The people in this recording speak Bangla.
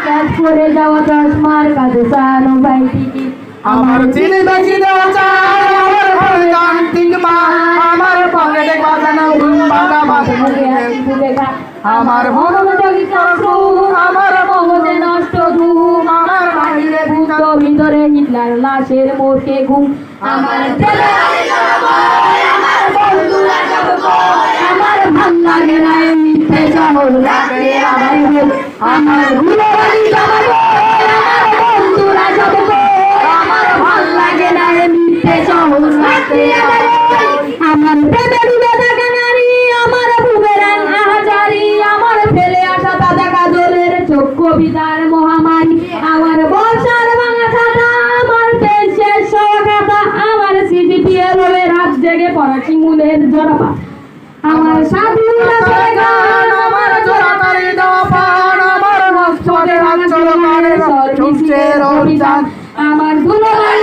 কাজ করে যাওয়া চশমার কাছে চানো ভাই টিকি আমার চিনি বেশি দেওয়া চাই আমার ঘরে যান্ত্রিক মা আমার পকেটে বাজানো ঘুম বাঁধা বাঁধা আমার মনোযোগী চক্ষু আমার মগজে নষ্ট ধুম আমার বাহিরে ভূত ভিতরে হিটলার লাশের মোড়কে ঘুম আমার আমার বন্ধুরা সব কয়, আমার ভাল লাগে না এই মিথ্যে শহর লাগে আমার ভুল আমার ভুলবাড়ি সব কয়, আমার বন্ধুরা সব কয়, আমার ভাল লাগে না এই মিথ্যে শহর লাগে আমার ভুল। আমার প্রেমে ডুবে থাকা নারী আমার বুমেরাং আহাজারি আমার ফেলে আসা দাদা কাজলের চোখ কবিতার মহামারী আমার বর্ষার ভাঙা ছাতা আমার পেশের খাতা আমার সিজিপিএল হবে রাত জেগে পড়া চিমুলের জড়পা আমার স্বাধীনতা গান আমার জোড়াতারি দেওয়া পান আমার রক্তদের অঞ্চল মানে চলছে অভিযান আমার দুলাভাই